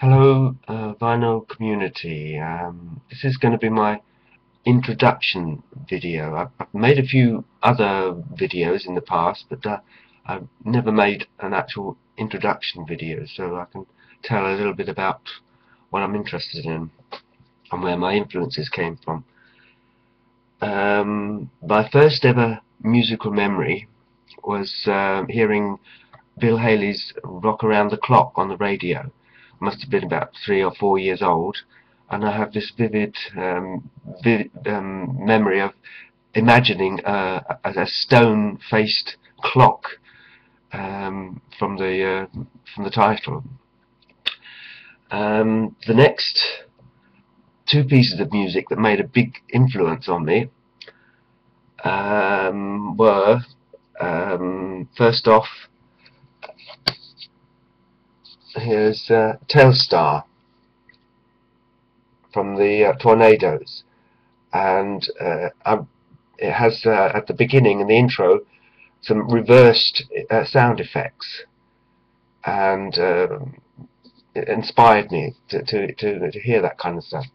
Hello, vinyl community. This is going to be my introduction video. I've made a few other videos in the past, but I've never made an actual introduction video, so I can tell a little bit about what I'm interested in and where my influences came from. My first ever musical memory was hearing Bill Haley's Rock Around the Clock on the radio. I must have been about 3 or 4 years old, and I have this vivid memory of imagining a stone-faced clock from the title. The next two pieces of music that made a big influence on me were first off, here's Telstar from the Tornadoes, and it has at the beginning, in the intro, some reversed sound effects, and it inspired me to hear that kind of stuff.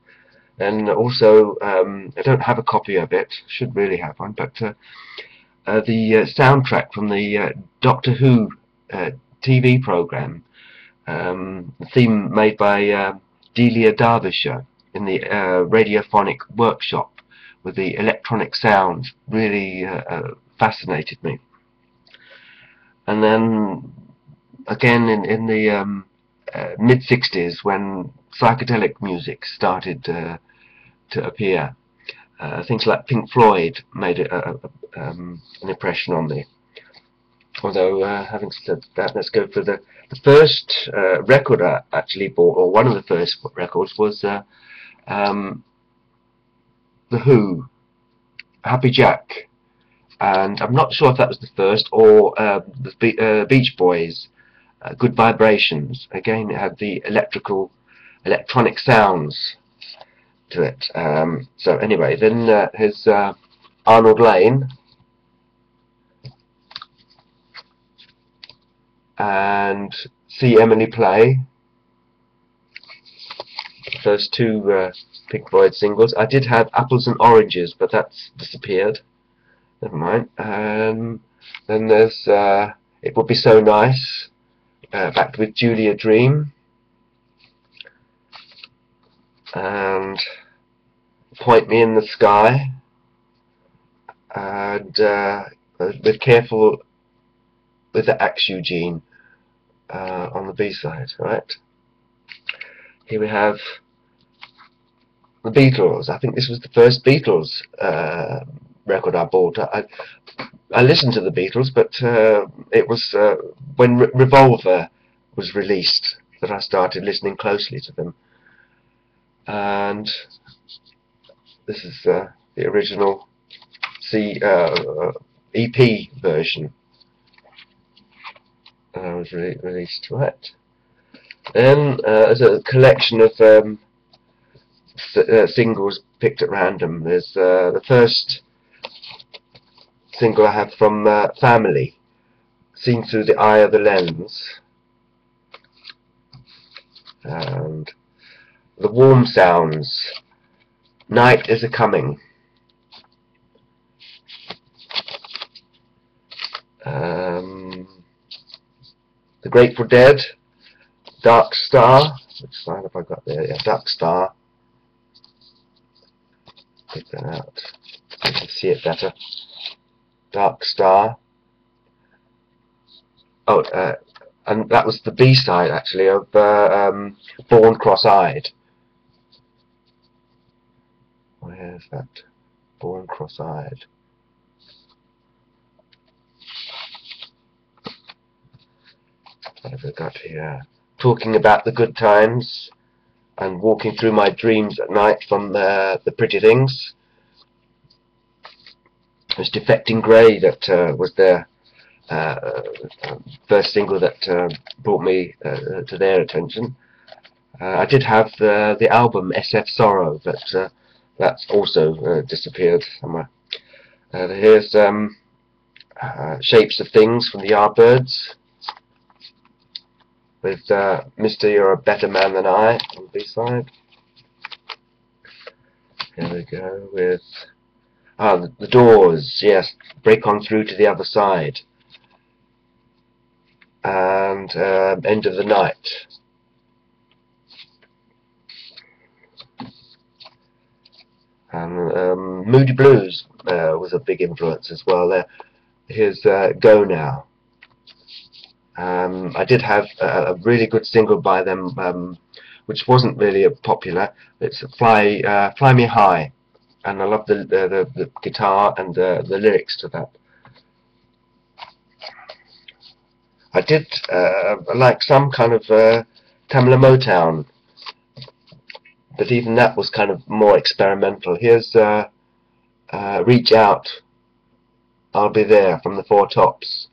And also, I don't have a copy of it, should really have one, but the soundtrack from the Doctor Who TV programme, the theme made by Delia Derbyshire in the radiophonic workshop with the electronic sound, really fascinated me. And then again in the mid-60s, when psychedelic music started to appear, things like Pink Floyd made an impression on me. Although, having said that, let's go for the first record I actually bought, or one of the first records, was The Who, Happy Jack. And I'm not sure if that was the first, or the Beach Boys, Good Vibrations. Again, it had the electronic sounds to it. So anyway, then here's Arnold Layne and See Emily Play, the first two Pink Floyd singles. I did have Apples and Oranges, but that's disappeared. Never mind. Then there's It Would Be So Nice, backed with Julia Dream, and Point Me in the Sky, and be careful with the Axe Eugene on the B-side, right? Here we have the Beatles. I think this was the first Beatles record I bought. I listened to the Beatles, but it was when Revolver was released that I started listening closely to them. And this is the original EP version was released, right? Then there's a collection of singles picked at random. There's the first single I have from Family, Seen Through the Eye of the Lens, and The Warm Sounds, Night Is A-Coming, The Grateful Dead, Dark Star. Which side have I got there? Yeah, Dark Star. Take that out so you can see it better. Dark Star. Oh, and that was the B-side actually of Born Cross-Eyed. Where's that? Born Cross-Eyed. What have we got here? Talking About the Good Times and Walking Through My Dreams at Night from the Pretty Things. It was Defecting Grey that was their first single that brought me to their attention. I did have the album SF Sorrow, but that's also disappeared somewhere. Here's Shapes of Things from the Yardbirds. with Mr. You're a Better Man Than I on the B-side. Here we go with the Doors, yes, Break On Through to the Other Side, and End of the Night. And Moody Blues was a big influence as well there. Here's Go Now. I did have a really good single by them, which wasn't really popular. It's Fly Me High, and I love the guitar and the lyrics to that. I did like some kind of Tamla Motown, but even that was kind of more experimental. Here's Reach Out, I'll Be There from the Four Tops.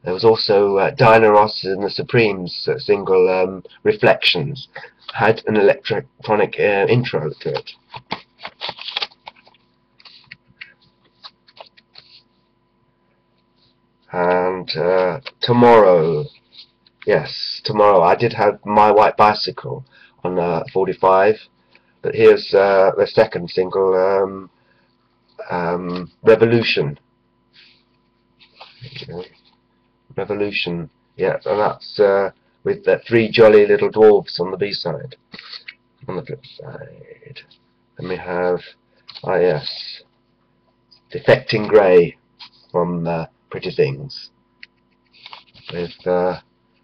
There was also Diana Ross and the Supremes single Reflections. Had an electronic intro to it. And Tomorrow, yes, Tomorrow. I did have My White Bicycle on 45, but here's the second single, Revolution. Revolution, yeah, and that's with the Three Jolly Little Dwarfs on the B-side. On the flip side, then we have, yes, Defecting Grey from Pretty Things, with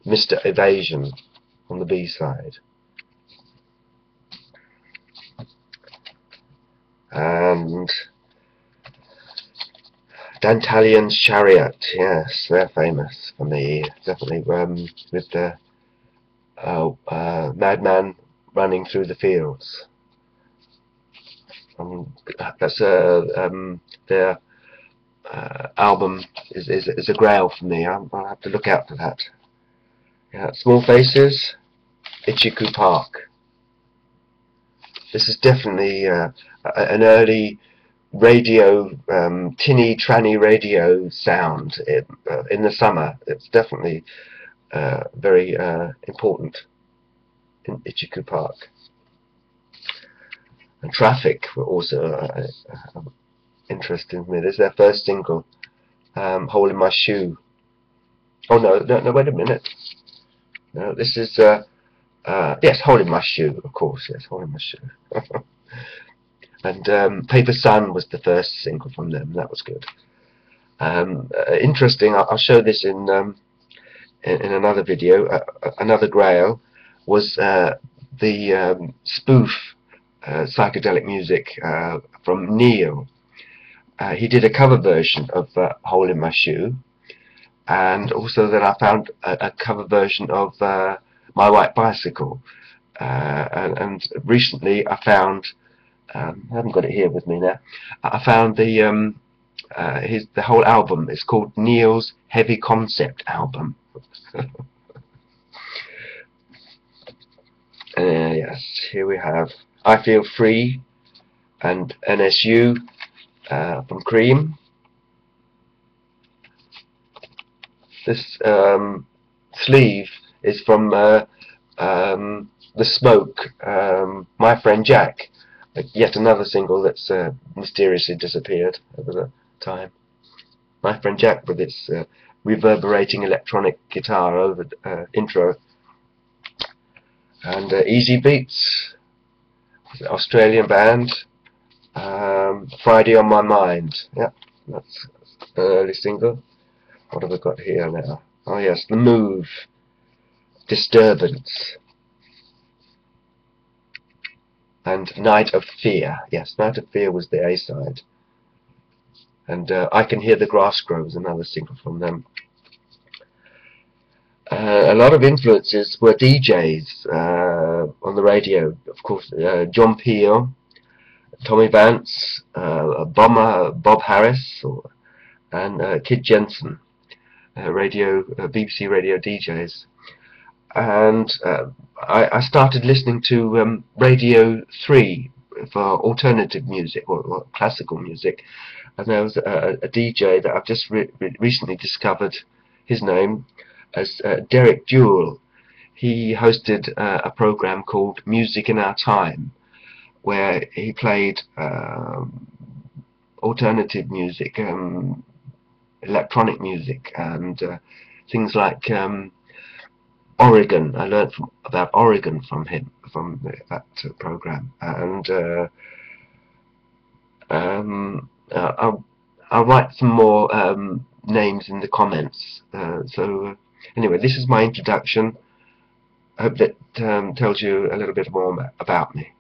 Mr. Evasion on the B-side. And Dantalion's Chariot, yes, they're famous for me, definitely, with the madman running through the fields. That's their album is a grail for me. I'll have to look out for that. Yeah, Small Faces, Itchycoo Park. This is definitely an early radio, tinny tranny radio sound in the summer. It's definitely very important in Itchycoo Park. And Traffic were also interesting to me. This is their first single, Hole in My Shoe. Oh no, wait a minute. No, this is yes, Hole in My Shoe, of course, yes, Hole in My Shoe. And Paper Sun was the first single from them. That was good. Interesting. I'll show this in another video. Another grail was the spoof psychedelic music from Neil. He did a cover version of Hole in My Shoe, and also then I found a cover version of My White Bicycle. And recently I found. I haven't got it here with me now. I found the whole album is called Neil's Heavy Concept Album. Yes, here we have I Feel Free and NSU from Cream. This sleeve is from The Smoke, My Friend Jack. Yet another single that's mysteriously disappeared over the time. My Friend Jack with its reverberating electronic guitar over intro. And Easy Beats, Australian band, Friday on My Mind. Yeah, that's an early single. What have we got here now? Oh yes, The Move, Disturbance. And Night of Fear. Yes, Night of Fear was the A-side. And I Can Hear the Grass Grow was another single from them. A lot of influences were DJs on the radio. Of course, John Peel, Tommy Vance, Bob Harris, and Kid Jensen, BBC radio DJs. And I started listening to Radio 3 for alternative music or classical music, and there was a DJ that I've just recently discovered his name as Derek Jewell. he hosted a program called Music in Our Time, where he played alternative music, electronic music, and things like Oregon. I learned about Oregon from him, from that program, and I'll write some more names in the comments. Anyway, this is my introduction. I hope that tells you a little bit more about me.